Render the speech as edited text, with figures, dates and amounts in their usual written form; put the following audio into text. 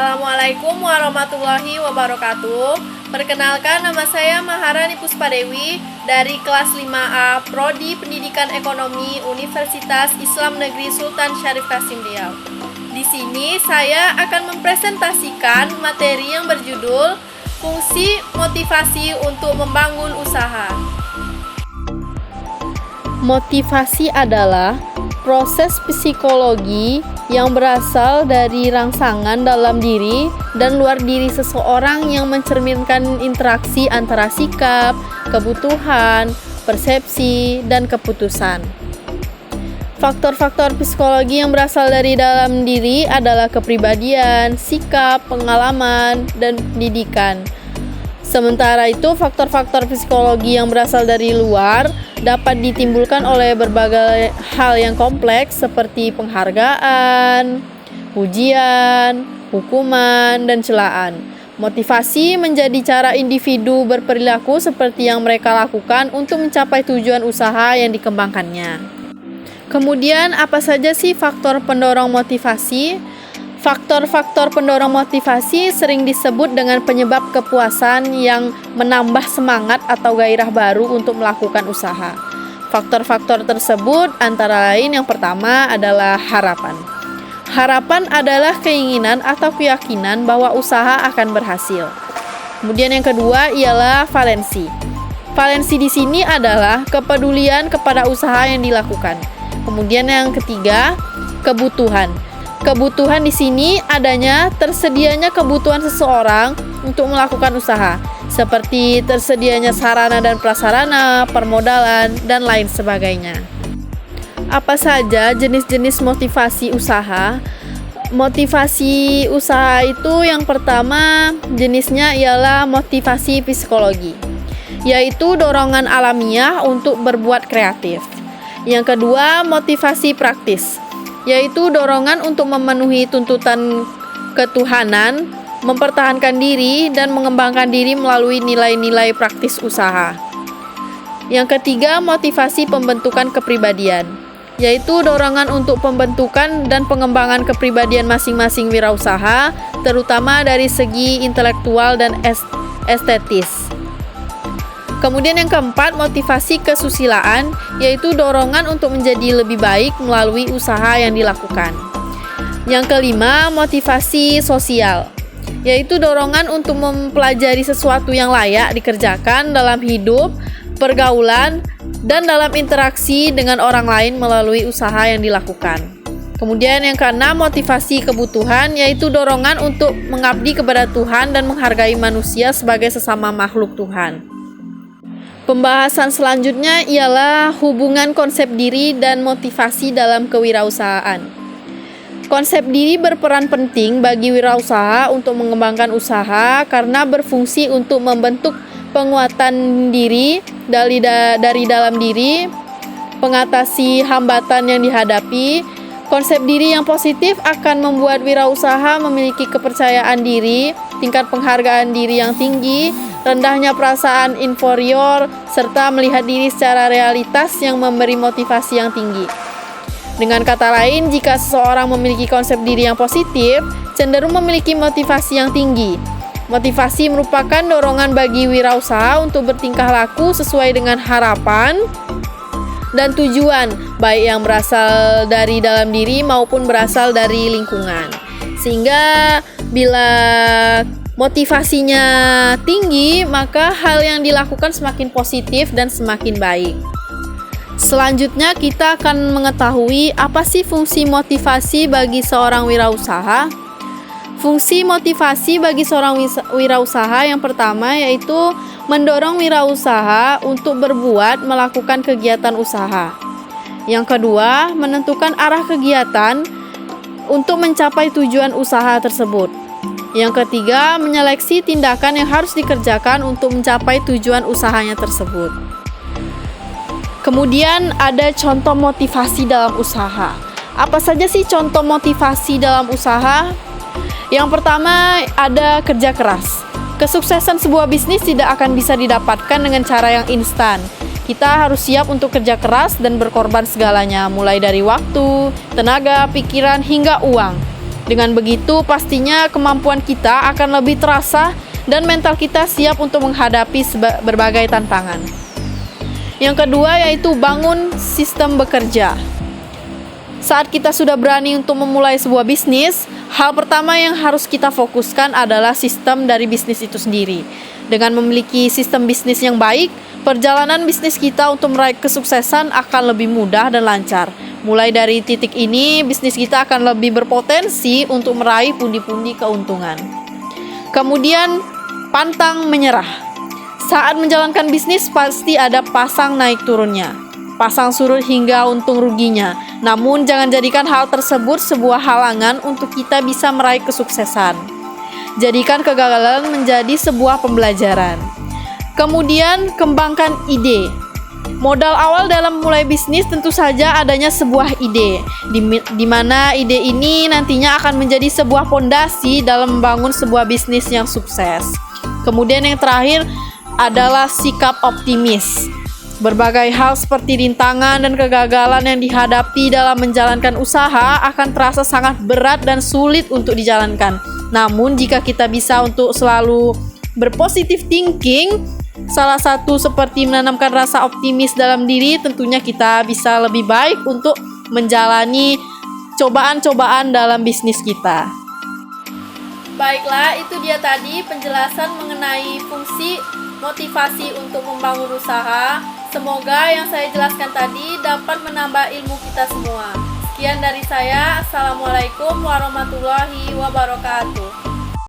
Assalamualaikum warahmatullahi wabarakatuh. Perkenalkan, nama saya Maharani Puspadewi dari kelas 5A Prodi Pendidikan Ekonomi Universitas Islam Negeri Sultan Syarif Qasim Riau. Di sini saya akan mempresentasikan materi yang berjudul Fungsi Motivasi untuk Membangun Usaha. Motivasi adalah proses psikologi yang berasal dari rangsangan dalam diri dan luar diri seseorang yang mencerminkan interaksi antara sikap, kebutuhan, persepsi, dan keputusan. Faktor-faktor psikologi yang berasal dari dalam diri adalah kepribadian, sikap, pengalaman, dan pendidikan. Sementara itu, faktor-faktor psikologi yang berasal dari luar dapat ditimbulkan oleh berbagai hal yang kompleks seperti penghargaan, pujian, hukuman, dan celaan. Motivasi menjadi cara individu berperilaku seperti yang mereka lakukan untuk mencapai tujuan usaha yang dikembangkannya. Kemudian, apa saja sih faktor pendorong motivasi? Faktor-faktor pendorong motivasi sering disebut dengan penyebab kepuasan yang menambah semangat atau gairah baru untuk melakukan usaha. Faktor-faktor tersebut antara lain yang pertama adalah harapan. Harapan adalah keinginan atau keyakinan bahwa usaha akan berhasil. Kemudian yang kedua ialah valensi. Valensi di sini adalah kepedulian kepada usaha yang dilakukan. Kemudian yang ketiga, kebutuhan. Kebutuhan di sini adanya tersedianya kebutuhan seseorang untuk melakukan usaha, seperti tersedianya sarana dan prasarana, permodalan, dan lain sebagainya. Apa saja jenis-jenis motivasi usaha? Motivasi usaha itu yang pertama jenisnya ialah motivasi psikologi, yaitu dorongan alamiah untuk berbuat kreatif. Yang kedua, motivasi praktis, yaitu dorongan untuk memenuhi tuntutan ketuhanan, mempertahankan diri, dan mengembangkan diri melalui nilai-nilai praktis usaha. Yang ketiga, motivasi pembentukan kepribadian, yaitu dorongan untuk pembentukan dan pengembangan kepribadian masing-masing wirausaha, terutama dari segi intelektual dan estetis. Kemudian yang keempat, motivasi kesusilaan, yaitu dorongan untuk menjadi lebih baik melalui usaha yang dilakukan. Yang kelima, motivasi sosial, yaitu dorongan untuk mempelajari sesuatu yang layak dikerjakan dalam hidup, pergaulan, dan dalam interaksi dengan orang lain melalui usaha yang dilakukan. Kemudian yang keenam, motivasi kebutuhan, yaitu dorongan untuk mengabdi kepada Tuhan dan menghargai manusia sebagai sesama makhluk Tuhan. Pembahasan selanjutnya ialah hubungan konsep diri dan motivasi dalam kewirausahaan. Konsep diri berperan penting bagi wirausaha untuk mengembangkan usaha karena berfungsi untuk membentuk penguatan diri dari dalam diri, mengatasi hambatan yang dihadapi. Konsep diri yang positif akan membuat wirausaha memiliki kepercayaan diri, tingkat penghargaan diri yang tinggi, rendahnya perasaan inferior, serta melihat diri secara realitas yang memberi motivasi yang tinggi. Dengan kata lain, jika seseorang memiliki konsep diri yang positif, cenderung memiliki motivasi yang tinggi. Motivasi merupakan dorongan bagi wirausaha untuk bertingkah laku sesuai dengan harapan dan tujuan, baik yang berasal dari dalam diri maupun berasal dari lingkungan. Sehingga bila motivasinya tinggi, maka hal yang dilakukan semakin positif dan semakin baik. Selanjutnya kita akan mengetahui apa sih fungsi motivasi bagi seorang wirausaha. Fungsi motivasi bagi seorang wirausaha yang pertama yaitu mendorong wirausaha untuk melakukan kegiatan usaha. Yang kedua, menentukan arah kegiatan untuk mencapai tujuan usaha tersebut. Yang ketiga, menyeleksi tindakan yang harus dikerjakan untuk mencapai tujuan usahanya tersebut. Kemudian ada contoh motivasi dalam usaha. Apa saja sih contoh motivasi dalam usaha? Yang pertama ada kerja keras. Kesuksesan sebuah bisnis tidak akan bisa didapatkan dengan cara yang instan. Kita harus siap untuk kerja keras dan berkorban segalanya, mulai dari waktu, tenaga, pikiran, hingga uang. Dengan begitu, pastinya kemampuan kita akan lebih terasa dan mental kita siap untuk menghadapi berbagai tantangan. Yang kedua yaitu bangun sistem bekerja. Saat kita sudah berani untuk memulai sebuah bisnis, hal pertama yang harus kita fokuskan adalah sistem dari bisnis itu sendiri. Dengan memiliki sistem bisnis yang baik, perjalanan bisnis kita untuk meraih kesuksesan akan lebih mudah dan lancar. Mulai dari titik ini, bisnis kita akan lebih berpotensi untuk meraih pundi-pundi keuntungan. Kemudian, pantang menyerah. Saat menjalankan bisnis pasti ada pasang naik turunnya, pasang surut hingga untung ruginya. Namun jangan jadikan hal tersebut sebuah halangan untuk kita bisa meraih kesuksesan. Jadikan kegagalan menjadi sebuah pembelajaran. Kemudian kembangkan ide. Modal awal dalam mulai bisnis tentu saja adanya sebuah ide, di mana ide ini nantinya akan menjadi sebuah fondasi dalam membangun sebuah bisnis yang sukses. Kemudian yang terakhir adalah sikap optimis. Berbagai hal seperti rintangan dan kegagalan yang dihadapi dalam menjalankan usaha akan terasa sangat berat dan sulit untuk dijalankan. Namun jika kita bisa untuk selalu berpositif thinking, salah satu seperti menanamkan rasa optimis dalam diri, tentunya kita bisa lebih baik untuk menjalani cobaan-cobaan dalam bisnis kita. Baiklah, itu dia tadi penjelasan mengenai fungsi motivasi untuk membangun usaha. Semoga yang saya jelaskan tadi dapat menambah ilmu kita semua. Sekian dari saya. Assalamualaikum warahmatullahi wabarakatuh.